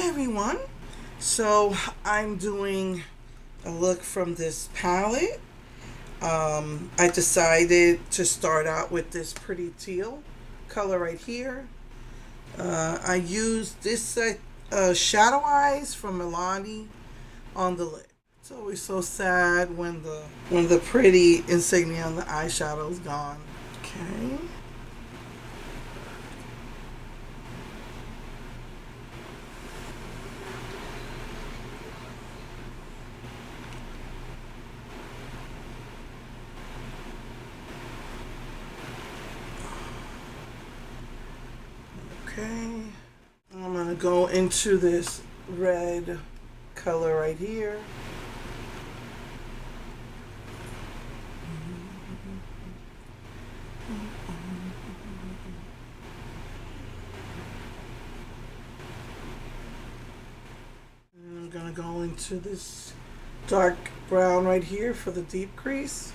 Hi everyone. So I'm doing a look from this palette. I decided to start out with this pretty teal color right here. I used this Shadow Eyes from Milani on the lid. It's always so sad when the pretty insignia on the eyeshadow is gone. Okay. Okay. I'm going to go into this red color right here. And I'm going to go into this dark brown right here for the deep crease.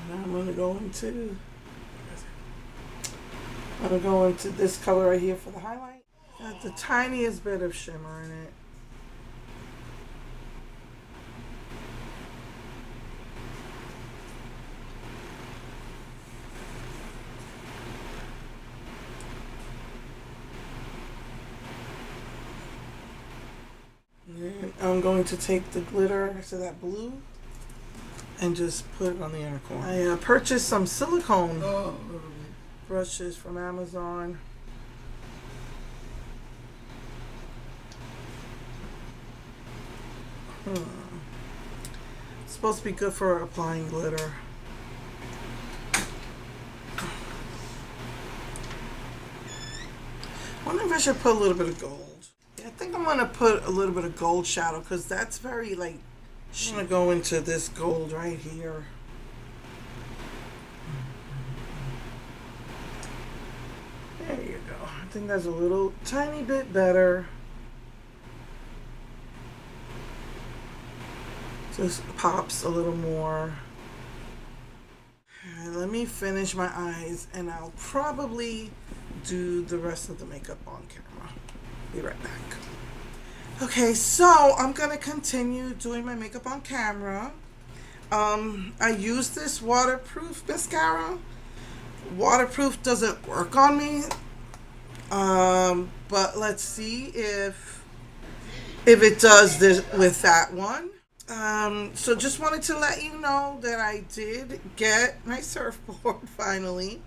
Now I'm going to go into this color right here for the highlight. Got the tiniest bit of shimmer in it. And I'm going to take the glitter to that blue and just put it on the inner corner. I purchased some silicone brushes from Amazon. It's supposed to be good for applying glitter. I wonder if I should put a little bit of gold. Yeah, I think I'm going to put a little bit of gold shadow because that's very like, I'm going to go into this gold right here. There you go. I think that's a little tiny bit better. Just pops a little more. Let me finish my eyes and I'll probably do the rest of the makeup on camera. Be right back. Okay, so I'm gonna continue doing my makeup on camera. I use this waterproof mascara. Waterproof doesn't work on me, but let's see if it does this with that one. So just wanted to let you know that I did get my surfboard finally.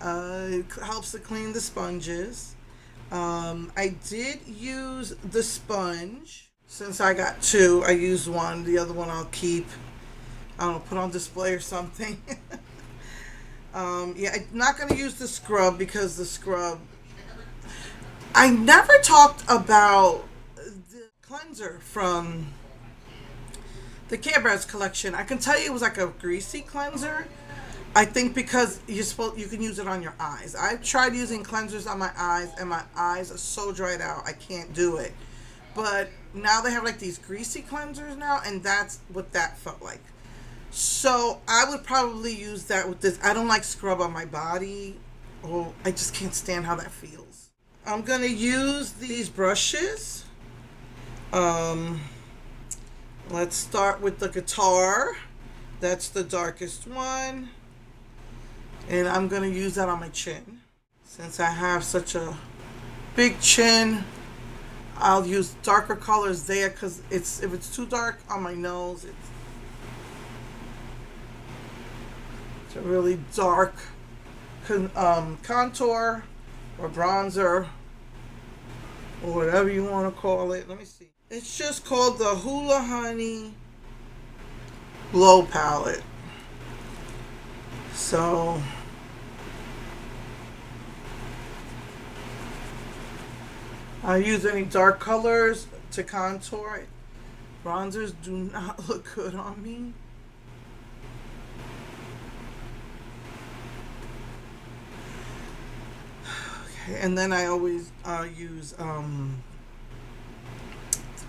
It helps to clean the sponges. I did use the sponge. Since I got two, I used one. The other one I'll keep. I don't know, put on display or something. Yeah, I'm not going to use the scrub because the scrub... I never talked about the cleanser from the Care Bears collection. I can tell you it was like a greasy cleanser. I think because you can use it on your eyes. I've tried using cleansers on my eyes and my eyes are so dried out I can't do it. But now they have like these greasy cleansers now, and that's what that felt like. So I would probably use that with this. I don't like scrub on my body. Oh, I just can't stand how that feels. I'm gonna use these brushes. Let's start with the guitar. That's the darkest one. And I'm going to use that on my chin. Since I have such a big chin, I'll use darker colors there because if it's too dark on my nose, it's a really dark contour or bronzer or whatever you want to call it. Let me see. It's just called the Hula Honey Glow Palette. So I use any dark colors to contour. Bronzers do not look good on me. Okay. And then I always use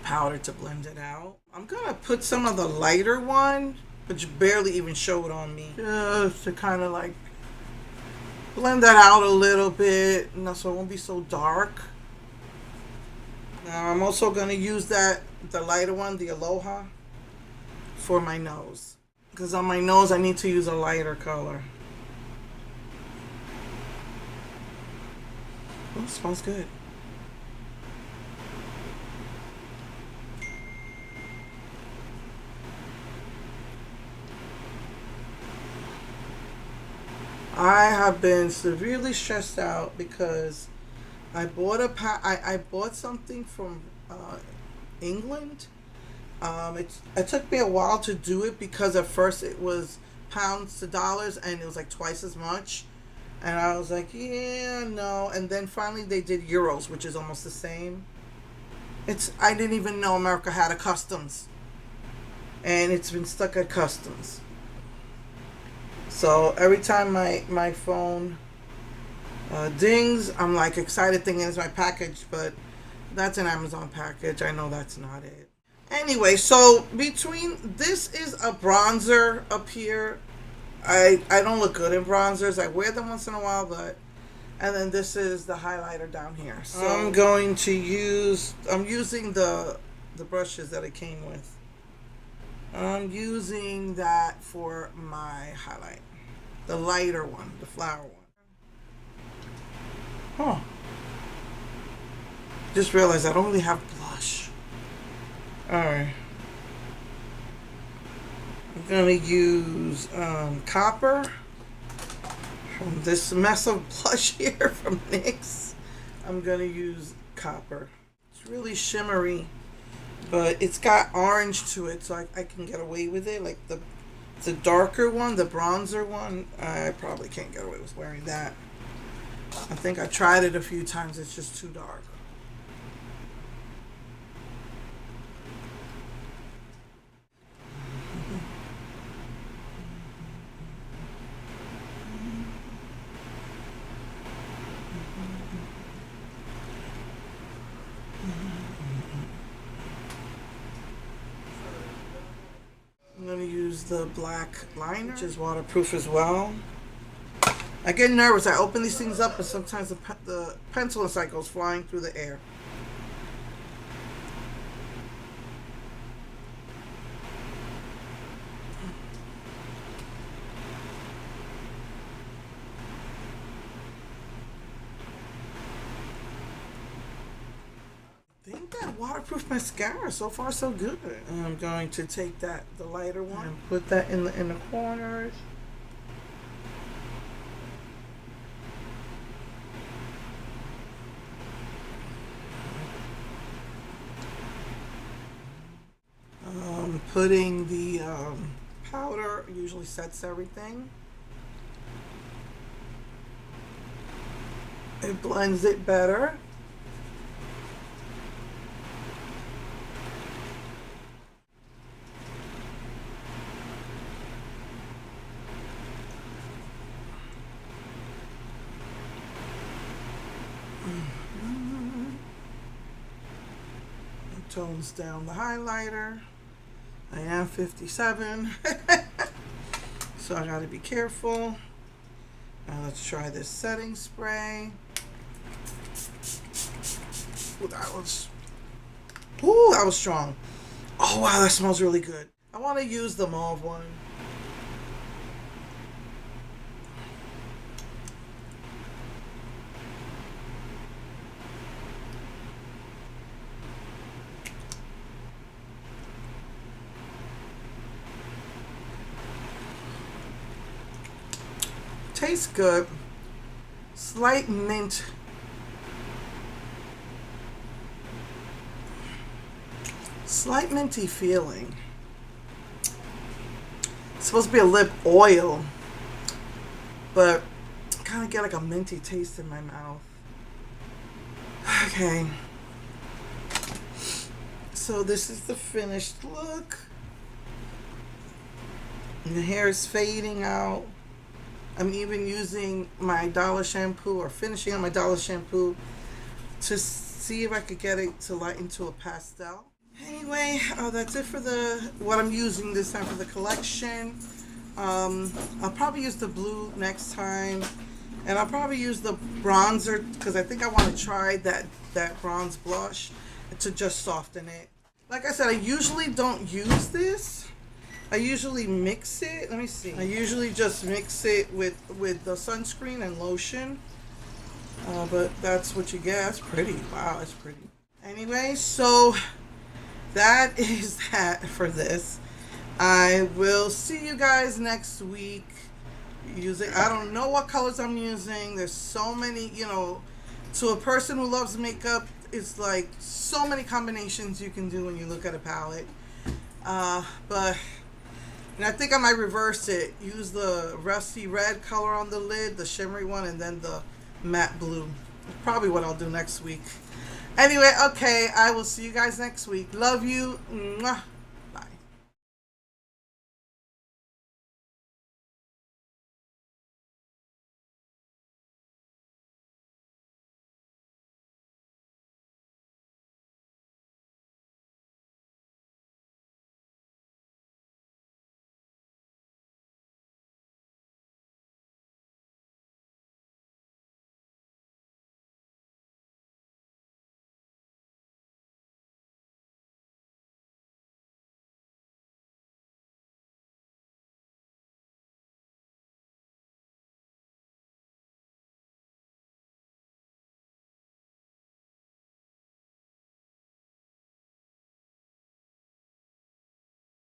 powder to blend it out. I'm gonna put some of the lighter one, which barely even showed on me, just to kind of like blend that out a little bit, so it won't be so dark. Now I'm also gonna use the lighter one, the Aloha, for my nose, because on my nose I need to use a lighter color. Oh, smells good. I have been severely stressed out because I bought I bought something from England. It took me a while to do it because at first it was pounds to dollars and it was like twice as much, and I was like, yeah, no. And then finally they did euros, which is almost the same. I didn't even know America had a customs, and it's been stuck at customs. So every time my phone dings, I'm like excited thinking it's my package, but that's an Amazon package. I know that's not it. Anyway, so this is a bronzer up here. I don't look good in bronzers. I wear them once in a while, and then this is the highlighter down here. So I'm using the brushes that it came with. I'm using that for my highlight. The lighter one, the flower one. Huh. Just realized I don't really have blush. Alright. I'm gonna use copper from this mess of blush here from NYX. I'm gonna use copper. It's really shimmery, but it's got orange to it, so I can get away with it. Like the darker one, the bronzer one, I probably can't get away with wearing that. I think I tried it a few times. It's just too dark. I'm going to use the black liner, which is waterproof as well. I get nervous. I open these things up and sometimes the pencil inside goes flying through the air. I think that waterproof mascara, so far so good. And I'm going to take the lighter one, and put that in the corners. Putting the powder usually sets everything. It blends it better. It tones down the highlighter. I am 57, so I gotta be careful. Now let's try this setting spray. Ooh, that was strong. Oh wow, that smells really good. I want to use the mauve one. Tastes good. Slight mint. Slight minty feeling. It's supposed to be a lip oil, but I kind of get like a minty taste in my mouth. Okay. So this is the finished look. And the hair is fading out. I'm even using my Dollar shampoo, or finishing on my Dollar shampoo, to see if I could get it to light into a pastel. Anyway, that's it for what I'm using this time for the collection. I'll probably use the blue next time, and I'll probably use the bronzer because I think I want to try that bronze blush to just soften it. Like I said, I usually don't use this. I usually mix it. Let me see. I usually just mix it with the sunscreen and lotion. But that's what you get. That's pretty. Wow, that's pretty. Anyway, so that is that for this. I will see you guys next week. I don't know what colors I'm using. There's so many, to a person who loves makeup, it's like so many combinations you can do when you look at a palette. But I think I might reverse it. Use the rusty red color on the lid, the shimmery one, and then the matte blue. Probably what I'll do next week. Anyway, okay, I will see you guys next week. Love you. Mwah.